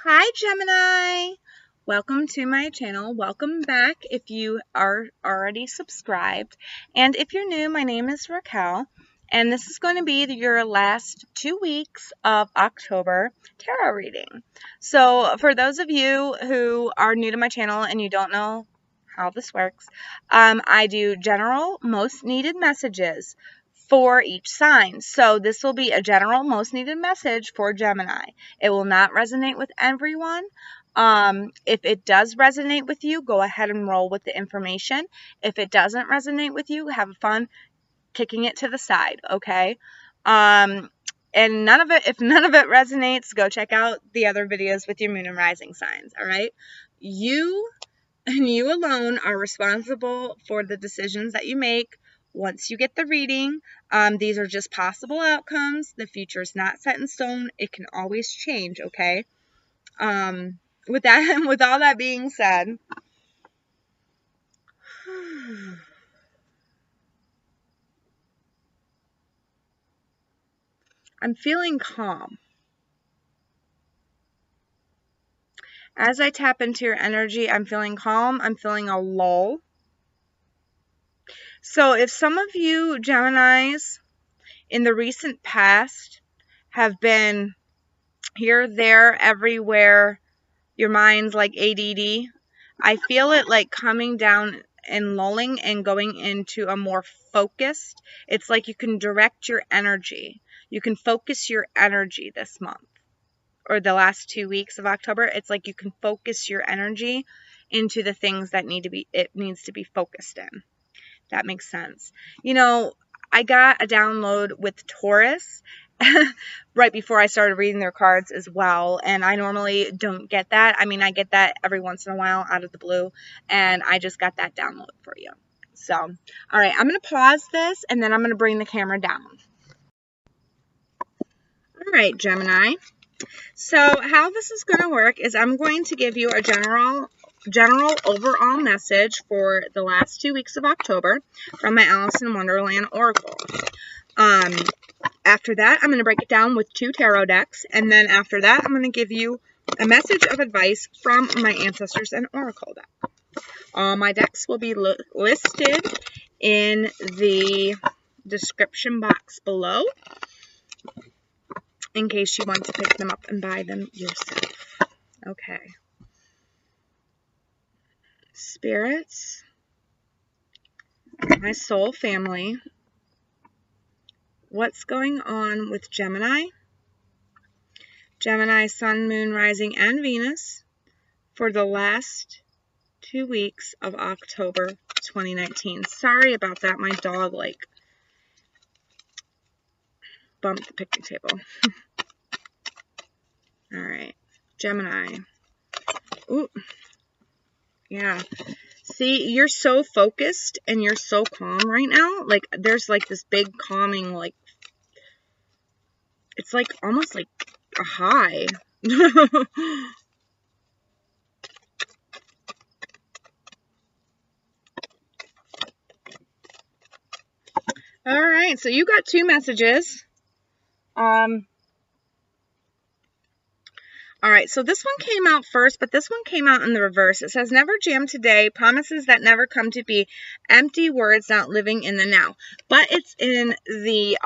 Hi Gemini! Welcome to my channel. Welcome back if you are already subscribed. And if you're new, my name is Racquel. And this is going to be your last 2 weeks of October tarot reading. So for those of you who are new to my channel and you don't know how this works, I do general most needed messages for each sign. So this will be a general most needed message for Gemini. It will not resonate with everyone. If it does resonate with you, go ahead and roll with the information. If it doesn't resonate with you, have fun kicking it to the side, okay? And if none of it resonates, go check out the other videos with your moon and rising signs, all right? You and you alone are responsible for the decisions that you make once you get the reading. These are just possible outcomes. The future is not set in stone. It can always change, okay? With all that being said, I'm feeling calm. As I tap into your energy, I'm feeling calm. I'm feeling a lull. So if some of you Geminis in the recent past have been here, there, everywhere, your mind's like ADD, I feel it like coming down and lulling and going into a more focused. It's like you can direct your energy. You can focus your energy this month or the last 2 weeks of October. It's like you can focus your energy into the things that needs to be focused in. That makes sense. You know, I got a download with Taurus right before I started reading their cards as well, and I normally don't get that. I mean, I get that every once in a while out of the blue, and I just got that download for you. So, all right, I'm going to pause this, and then I'm going to bring the camera down. All right, Gemini. So how this is going to work is I'm going to give you a general overall message for the last 2 weeks of October from my Alice in Wonderland Oracle. After that, I'm going to break it down with 2 tarot decks, and then after that, I'm going to give you a message of advice from my Ancestors and Oracle deck. All my decks will be listed in the description box below in case you want to pick them up and buy them yourself. Okay. Spirits, my soul family, what's going on with Gemini? Gemini, Sun, Moon, Rising, and Venus for the last 2 weeks of October 2019. Sorry about that. My dog, bumped the picnic table. All right. Gemini. Ooh. Yeah. See, you're so focused and you're so calm right now. Like, there's this big calming, it's almost like a high. All right, so you got 2 messages. All right, so this one came out first, but this one came out in the reverse. It says, never jam today, promises that never come to be, empty words not living in the now. But it's in the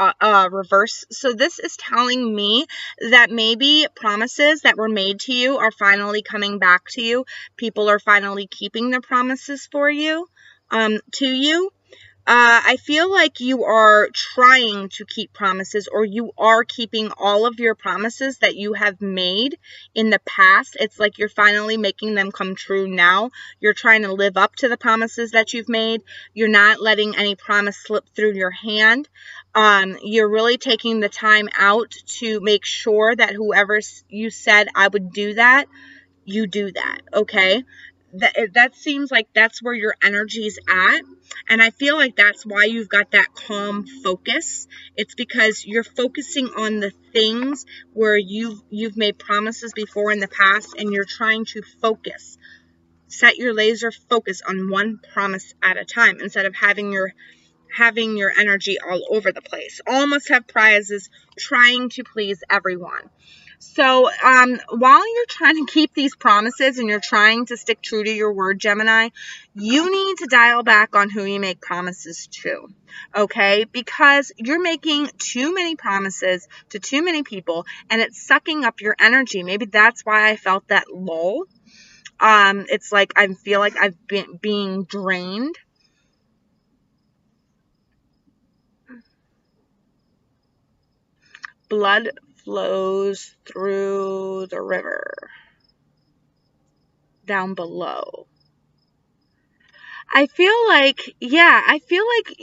reverse. So this is telling me that maybe promises that were made to you are finally coming back to you. People are finally keeping their promises for you, to you. I feel like you are trying to keep promises, or you are keeping all of your promises that you have made in the past. It's like you're finally making them come true now. You're trying to live up to the promises that you've made. You're not letting any promise slip through your hand. You're really taking the time out to make sure that whoever you said I would do that, you do that, okay? That seems like that's where your energy's at, and I feel like that's why you've got that calm focus. It's because you're focusing on the things where you've made promises before in the past, and you're trying to set your laser focus on one promise at a time instead of having your energy all over the place. Almost have prizes, trying to please everyone. So, while you're trying to keep these promises and you're trying to stick true to your word, Gemini, you need to dial back on who you make promises to, okay? Because you're making too many promises to too many people, and it's sucking up your energy. Maybe that's why I felt that lull. It's like I feel like I've been being drained. Blood flows through the river down below. I feel like, yeah, I feel like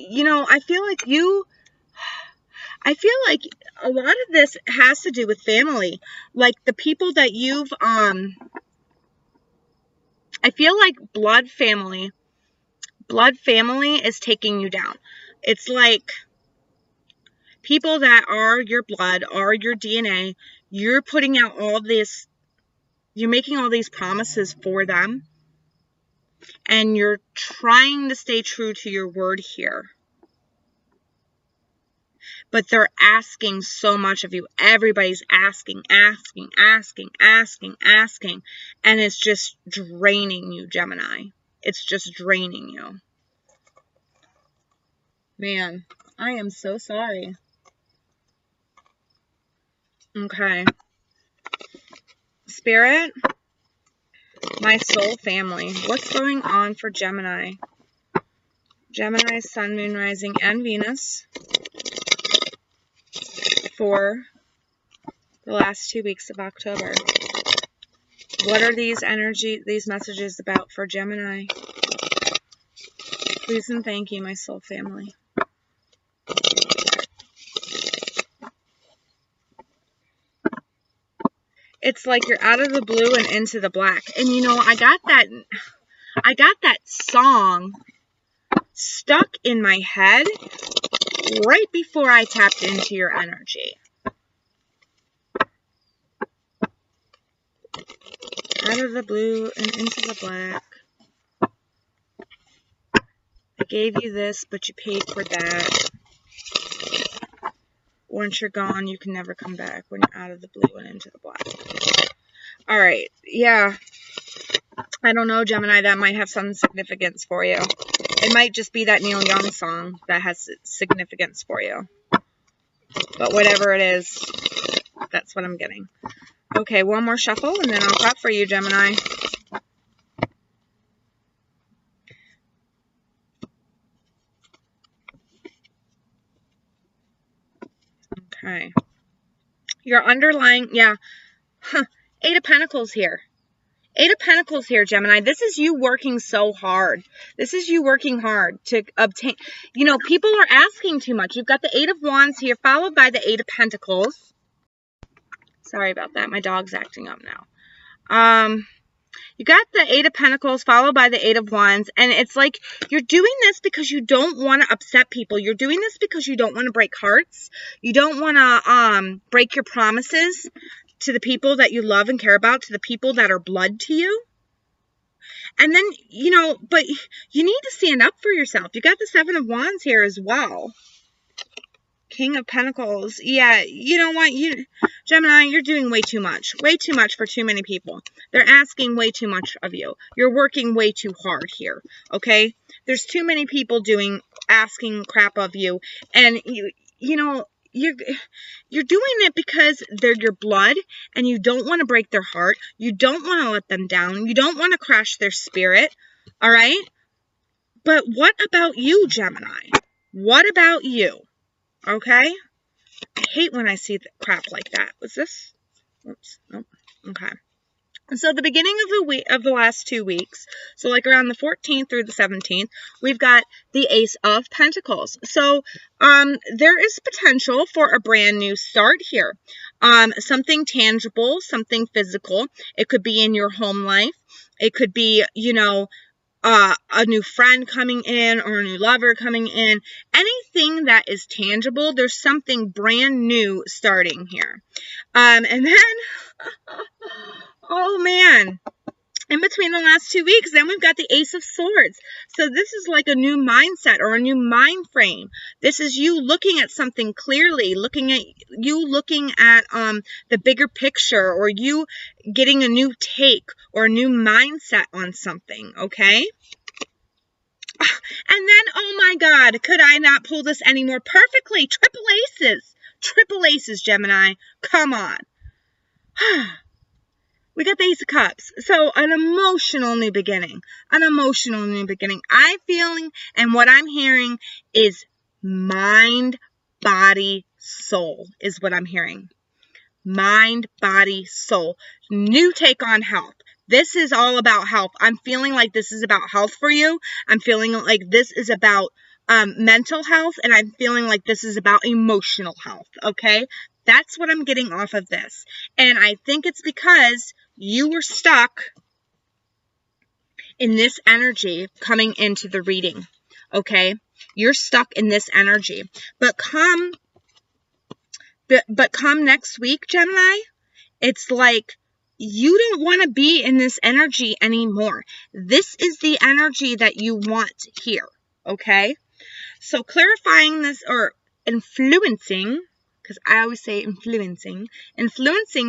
a lot of this has to do with family. Like the people that you've, I feel like blood family is taking you down. It's like people that are your blood, are your DNA, you're putting out all this, you're making all these promises for them, and you're trying to stay true to your word here. But they're asking so much of you. Everybody's asking. And it's just draining you, Gemini. It's just draining you. Man, I am so sorry. Okay. Spirit, my soul family. What's going on for Gemini? Gemini, Sun, Moon, Rising, and Venus for the last 2 weeks of October. What are these messages about for Gemini? Please and thank you, my soul family. It's like you're out of the blue and into the black. And you know, I got that song stuck in my head right before I tapped into your energy. Out of the blue and into the black. I gave you this, but you paid for that. Once you're gone, you can never come back when you're out of the blue and into the black. All right. Yeah. I don't know, Gemini. That might have some significance for you. It might just be that Neil Young song that has significance for you. But whatever it is, that's what I'm getting. Okay, one more shuffle, and then I'll clap for you, Gemini. Okay. Your underlying, yeah. Eight of Pentacles here. Eight of Pentacles here, Gemini. This is you working so hard. This is you working hard to obtain. You know, people are asking too much. You've got the Eight of Wands here, followed by the Eight of Pentacles. Sorry about that. My dog's acting up now. You got the Eight of Pentacles, followed by the Eight of Wands. And it's like you're doing this because you don't want to upset people. You're doing this because you don't want to break hearts. You don't want to break your promises to the people that you love and care about, to the people that are blood to you. And then, you know, but you need to stand up for yourself. You got the Seven of Wands here as well. King of Pentacles. Yeah, you know what? Gemini, you're doing way too much. Way too much for too many people. They're asking way too much of you. You're working way too hard here, okay? There's too many people asking crap of you. And, you know, you're doing it because they're your blood and you don't want to break their heart. You don't want to let them down. You don't want to crash their spirit, all right? But what about you, Gemini? What about you? Okay? I hate when I see crap like that. Was this? Oops. Nope. Okay. And so the beginning of the last 2 weeks, so like around the 14th through the 17th, we've got the Ace of Pentacles. So there is potential for a brand new start here. Something tangible, something physical. It could be in your home life. It could be, you know, a new friend coming in or a new lover coming in. Anything that is tangible, there's something brand new starting here. And then, oh man, in between the last 2 weeks. Then we've got the Ace of Swords. So this is like a new mindset or a new mind frame. This is you looking at something clearly, looking at the bigger picture, or you getting a new take or a new mindset on something, okay? And then, oh my God, could I not pull this any more perfectly? Triple aces. Triple aces, Gemini. Come on. We got the Ace of Cups. So an emotional new beginning. An emotional new beginning. I'm feeling, and what I'm hearing is mind, body, soul is what I'm hearing. Mind, body, soul. New take on health. This is all about health. I'm feeling like this is about health for you. I'm feeling like this is about mental health, and I'm feeling like this is about emotional health, okay? That's what I'm getting off of this. And I think it's because you were stuck in this energy coming into the reading, okay? You're stuck in this energy. But come next week, Gemini, it's like you don't want to be in this energy anymore. This is the energy that you want here, okay? So clarifying this, or influencing, because I always say influencing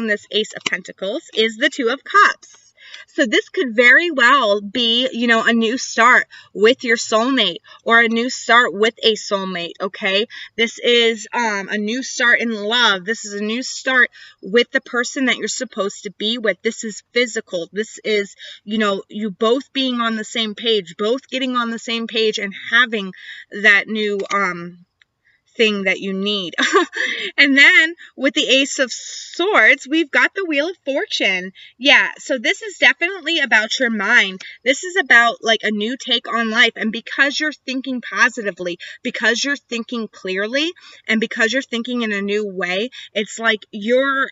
this Ace of Pentacles is the Two of Cups. So this could very well be, a new start with your soulmate, or a new start with a soulmate, okay? This is a new start in love. This is a new start with the person that you're supposed to be with. This is physical. This is, you both being on the same page, both getting on the same page and having that new thing that you need. And then with the Ace of Swords, we've got the Wheel of Fortune. Yeah, so this is definitely about your mind. This is about like a new take on life. And because you're thinking positively, because you're thinking clearly, and because you're thinking in a new way, it's like your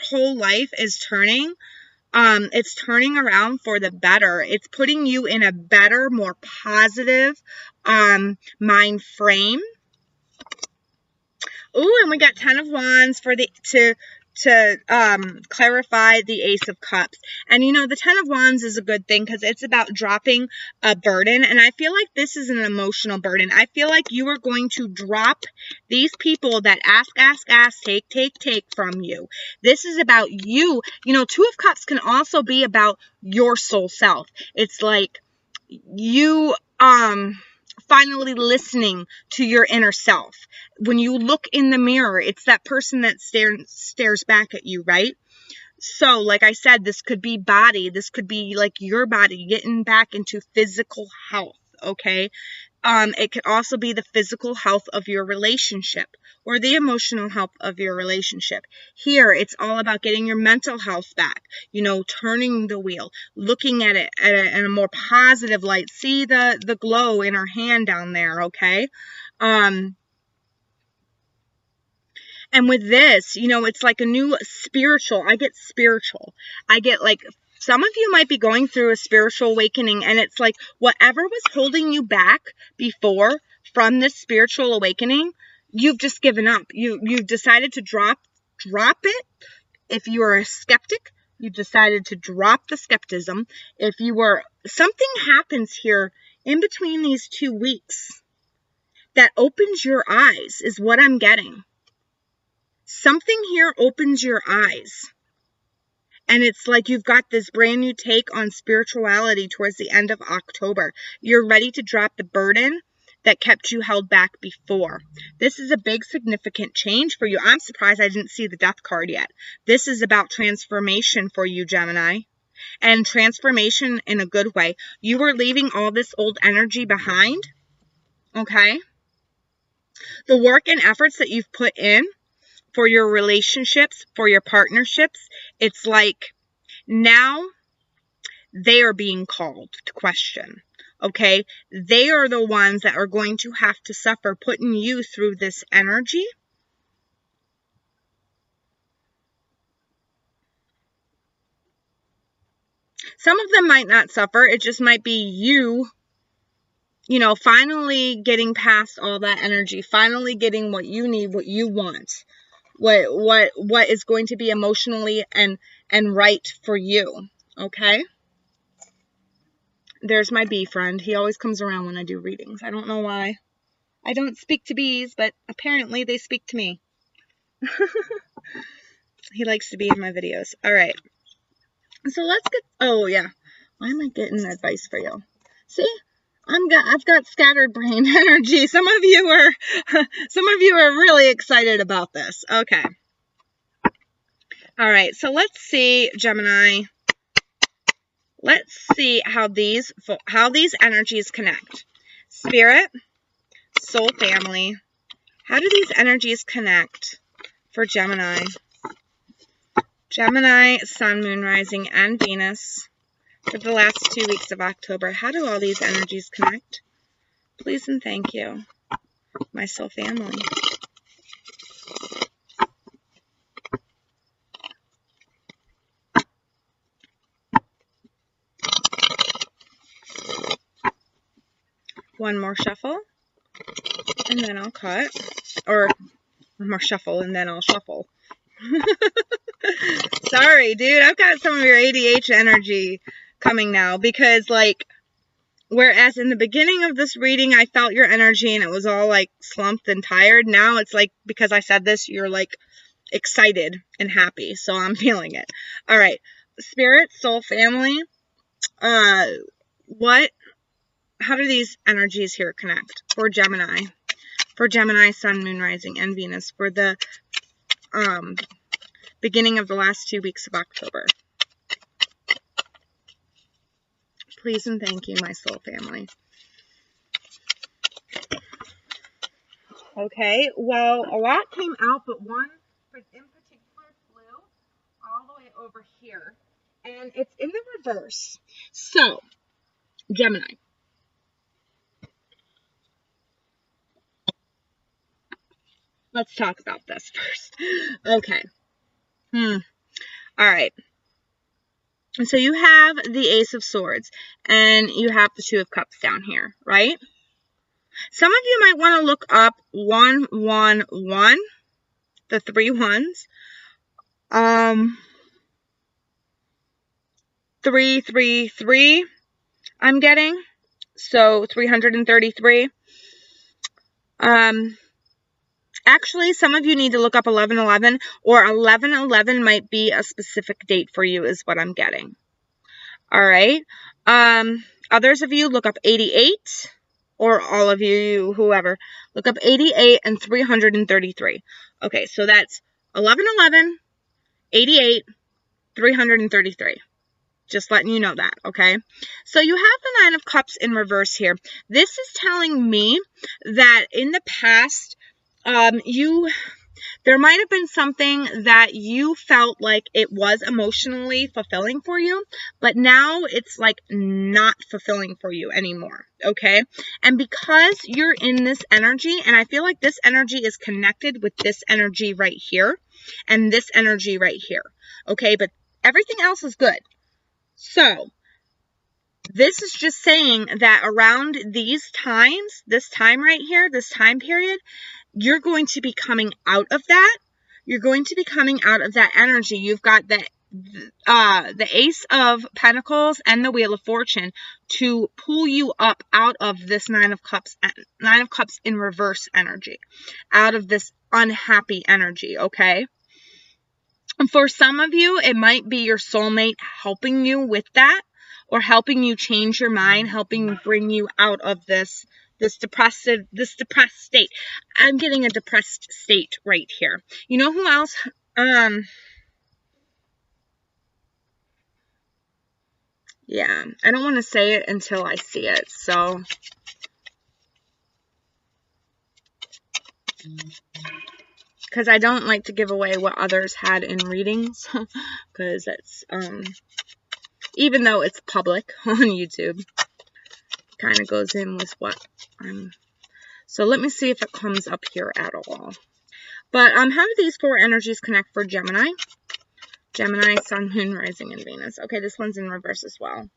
whole life is turning. It's turning around for the better. It's putting you in a better, more positive mind frame. Ooh, and we got 10 of Wands for to clarify the Ace of Cups. And the 10 of Wands is a good thing because it's about dropping a burden. And I feel like this is an emotional burden. I feel like you are going to drop these people that ask, take from you. This is about you. Two of Cups can also be about your soul self. It's like you, finally listening to your inner self. When you look in the mirror, it's that person that stares back at you, right? So, like I said, this could be body. This could be like your body getting back into physical health, okay? It could also be the physical health of your relationship or the emotional health of your relationship. Here, it's all about getting your mental health back, turning the wheel, looking at it in a more positive light. See the glow in her hand down there, okay? And with this, it's like a new spiritual. I get spiritual. I get like, some of you might be going through a spiritual awakening, and it's like whatever was holding you back before from this spiritual awakening, you've just given up. You've decided to drop it. If you are a skeptic, you've decided to drop the skepticism. If you were, something happens here in between these 2 weeks that opens your eyes, is what I'm getting. Something here opens your eyes. And it's like you've got this brand new take on spirituality towards the end of October. You're ready to drop the burden that kept you held back before. This is a big, significant change for you. I'm surprised I didn't see the Death card yet. This is about transformation for you, Gemini. And transformation in a good way. You were leaving all this old energy behind. Okay? The work and efforts that you've put in for your relationships, for your partnerships, it's like now they are being called to question, okay? They are the ones that are going to have to suffer putting you through this energy. Some of them might not suffer. It just might be you, finally getting past all that energy, finally getting what you need, what you want. What is going to be emotionally and right for you, okay? There's my bee friend. He always comes around when I do readings. I don't know why. I don't speak to bees, but apparently they speak to me. He likes to be in my videos. All right. So let's get, oh yeah. Why am I getting advice for you? See? I've got scattered brain energy. Some of you are really excited about this. Okay. All right. So let's see, Gemini. Let's see how these energies connect. Spirit, soul family. How do these energies connect for Gemini? Gemini, Sun, Moon, Rising, and Venus for the last 2 weeks of October. How do all these energies connect? Please and thank you, my soul family. One more shuffle, and then I'll cut. Or one more shuffle, and then I'll shuffle. Sorry, dude. I've got some of your ADH energy coming now because, like, whereas in the beginning of this reading, I felt your energy and it was all, like, slumped and tired. Now it's like, because I said this, you're, like, excited and happy. So I'm feeling it. All right. Spirit, soul, family. How do these energies here connect for Gemini? For Gemini, Sun, Moon, Rising, and Venus for the beginning of the last 2 weeks of October. Please and thank you, my soul family. Okay, well, a lot came out, but one in particular flew all the way over here. And it's in the reverse. So, Gemini. Let's talk about this first. Okay. All right. So you have the Ace of Swords, and you have the Two of Cups down here, right? Some of you might want to look up 111, the 3 ones. 333, I'm getting. So 333. Actually, some of you need to look up 1111, or 1111 might be a specific date for you is what I'm getting. All right. Others of you look up 88, or all of you, whoever, look up 88 and 333. Okay, so that's 1111, 88, 333. Just letting you know that, okay? So you have the Nine of Cups in reverse here. This is telling me that in the past, there might have been something that you felt like it was emotionally fulfilling for you, but now it's like not fulfilling for you anymore, okay? And because you're in this energy, and I feel like this energy is connected with this energy right here, and this energy right here, okay? But everything else is good. So, this is just saying that around these times, this time right here, this time period, you're going to be coming out of that. You're going to be coming out of that energy. You've got the Ace of Pentacles and the Wheel of Fortune to pull you up out of this Nine of Cups in reverse energy, out of this unhappy energy, okay? For some of you, it might be your soulmate helping you with that, or helping you change your mind, helping bring you out of this depressed state. I'm getting a depressed state right here. You know who else? Yeah, I don't want to say it until I see it, so. Because I don't like to give away what others had in readings, because it's, even though it's public on YouTube, kind of goes in with what I'm. So let me see if it comes up here at all. But how do these 4 energies connect for Gemini? Gemini, Sun, Moon, Rising, and Venus. Okay, this one's in reverse as well.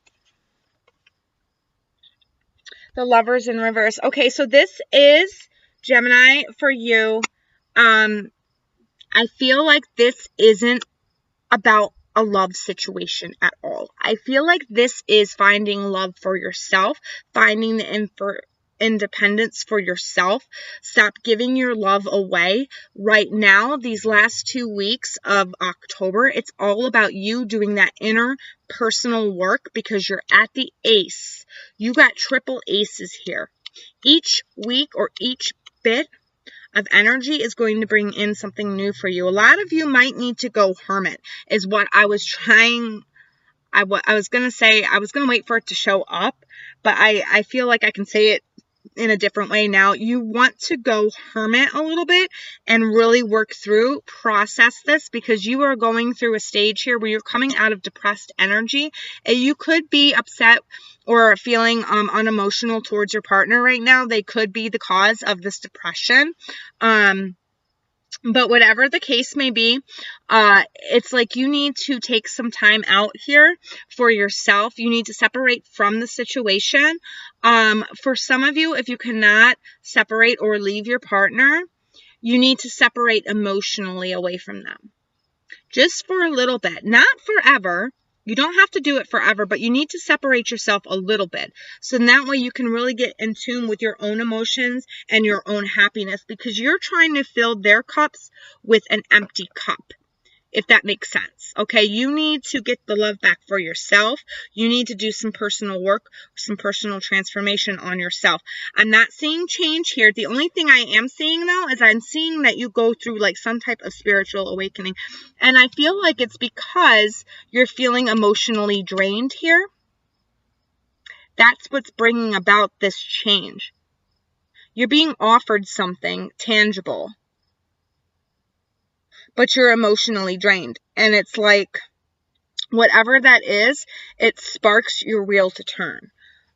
The Lovers in reverse. Okay, so this is Gemini for you. I feel like this isn't about a love situation at all. I feel like this is finding love for yourself, finding the independence for yourself. Stop giving your love away. Right now, these last 2 weeks of October, it's all about you doing that inner personal work because you're at the ace. You got triple aces here. Each week or each bit of energy is going to bring in something new for you. A lot of you might need to go hermit, is what I was trying. I was going to say, I was going to wait for it to show up, but I feel like I can say it in a different way now. You want to go hermit a little bit and really work through, process this, because you are going through a stage here where you're coming out of depressed energy, and you could be upset or feeling unemotional towards your partner right now. They could be the cause of this depression. But whatever the case may be, it's like you need to take some time out here for yourself. You need to separate from the situation. For some of you, if you cannot separate or leave your partner, you need to separate emotionally away from them. Just for a little bit, not forever. You don't have to do it forever, but you need to separate yourself a little bit. So that way you can really get in tune with your own emotions and your own happiness, because you're trying to fill their cups with an empty cup, if that makes sense. Okay, you need to get the love back for yourself. You need to do some personal work, some personal transformation on yourself. I'm not seeing change here. The only thing I am seeing, though, is I'm seeing that you go through like some type of spiritual awakening. And I feel like it's because you're feeling emotionally drained here. That's what's bringing about this change. You're being offered something tangible, but you're emotionally drained. And it's like, whatever that is, it sparks your wheel to turn.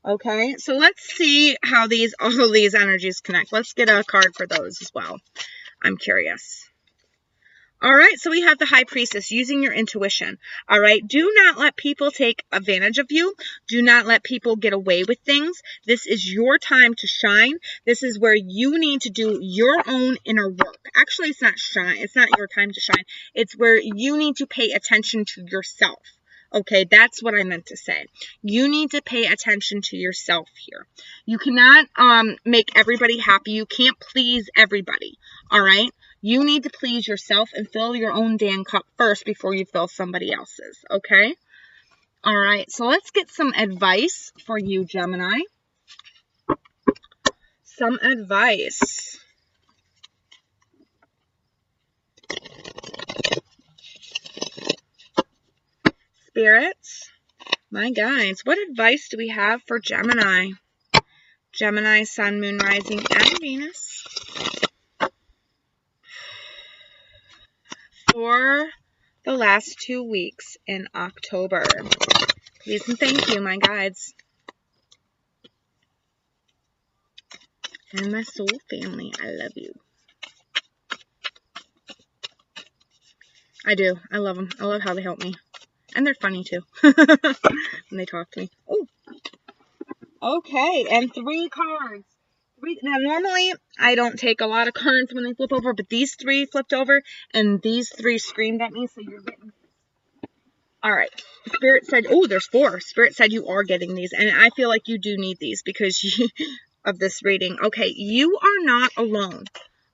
Okay, so let's see how all these energies connect. Let's get a card for those as well. I'm curious. All right, so we have the High Priestess, using your intuition. All right, do not let people take advantage of you. Do not let people get away with things. This is your time to shine. This is where you need to do your own inner work. Actually, it's not shine. It's not your time to shine. It's where you need to pay attention to yourself. Okay, that's what I meant to say. You need to pay attention to yourself here. You cannot make everybody happy. You can't please everybody. All right? You need to please yourself and fill your own damn cup first before you fill somebody else's, okay? All right, so let's get some advice for you, Gemini. Some advice. Spirits, my guides, what advice do we have for Gemini? Gemini, Sun, Moon, Rising, and Venus. For the last 2 weeks in October. Please and thank you, my guides. And my soul family, I love you. I do. I love them. I love how they help me. And they're funny, too. When they talk to me. Oh. Okay, and 3 cards. Now, normally, I don't take a lot of cards when they flip over, but these 3 flipped over, and these 3 screamed at me, so you're getting... All right. Spirit said, oh, there's 4. Spirit said you are getting these, and I feel like you do need these because of this reading. Okay, you are not alone.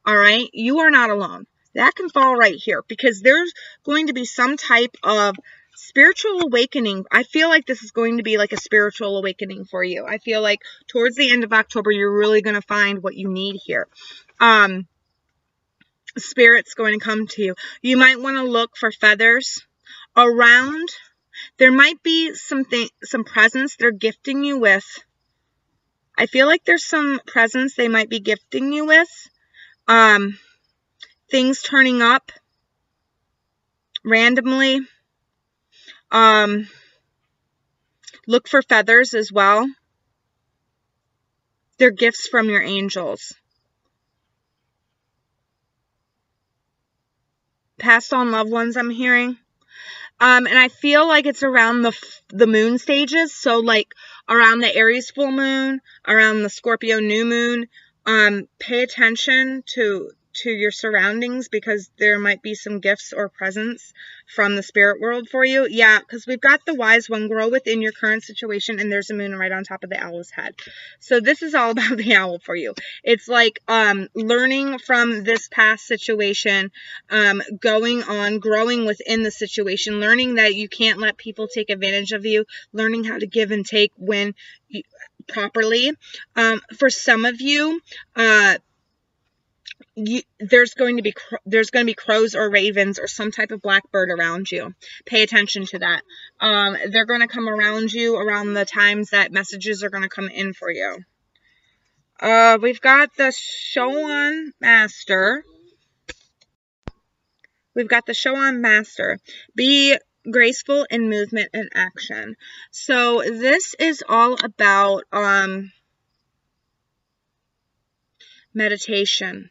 All right? You are not alone. That can fall right here because there's going to be some type of spiritual awakening. I feel like this is going to be like a spiritual awakening for you. I feel like towards the end of October, you're really going to find what you need here. Spirit's going to come to you. You might want to look for feathers around. There might be some presents they're gifting you with. I feel like there's some presents they might be gifting you with. Things turning up randomly. Look for feathers as well. They're gifts from your angels. Passed on loved ones, I'm hearing. And I feel like it's around the moon stages. So like around the Aries full moon, around the Scorpio new moon. Pay attention to your surroundings because there might be some gifts or presents from the spirit world for you. Yeah, because we've got the wise one, grow within your current situation, and there's a moon right on top of the owl's head. So this is all about the owl for you. It's like learning from this past situation, going on, growing within the situation, learning that you can't let people take advantage of you, learning how to give and take when properly. For some of you, there's going to be crows or ravens or some type of blackbird around you. Pay attention to that. They're going to come around you around the times that messages are going to come in for you. We've got the show on master. We've got the show on master. Be graceful in movement and action. So this is all about meditation.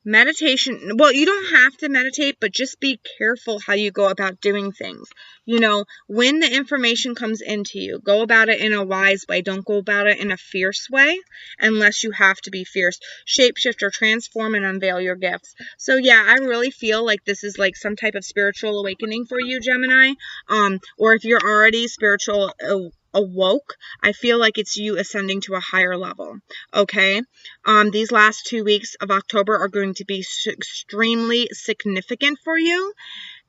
Meditation, well, you don't have to meditate, but just be careful how you go about doing things. You know, when the information comes into you, go about it in a wise way. Don't go about it in a fierce way unless you have to be fierce. Shapeshift or transform and unveil your gifts. So yeah, I really feel like this is like some type of spiritual awakening for you, Gemini. Or if you're already spiritual awoke, I feel like it's you ascending to a higher level. Okay, these last 2 weeks of October are going to be extremely significant for you,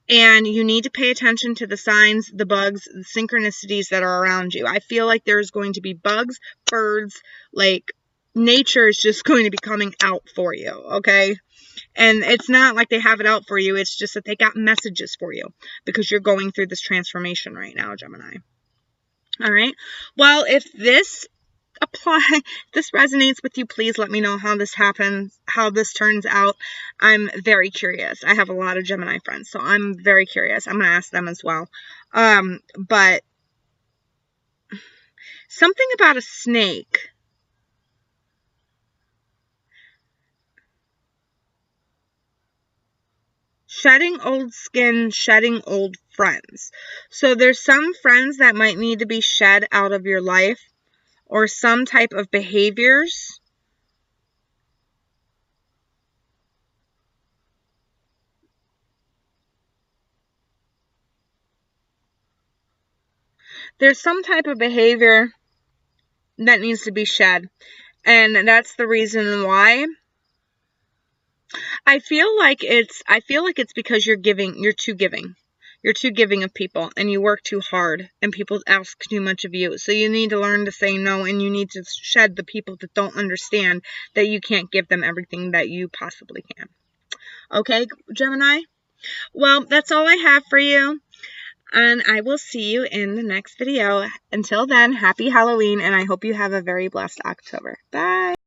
and you need to pay attention to the signs, the bugs, the synchronicities that are around you. I feel like there's going to be bugs, birds, like nature is just going to be coming out for you. Okay, and it's not like they have it out for you, it's just that they got messages for you because you're going through this transformation right now, Gemini. All right. Well, if this resonates with you, please let me know how this happens, how this turns out. I'm very curious. I have a lot of Gemini friends, so I'm very curious. I'm going to ask them as well. But something about a snake. Shedding old skin, shedding old friends. So there's some friends that might need to be shed out of your life, or some type of behaviors. There's some type of behavior that needs to be shed. And that's the reason why. I feel like it's because you're too giving. You're too giving of people, and you work too hard, and people ask too much of you. So you need to learn to say no, and you need to shed the people that don't understand that you can't give them everything that you possibly can. Okay, Gemini? Well, that's all I have for you, and I will see you in the next video. Until then, happy Halloween, and I hope you have a very blessed October. Bye!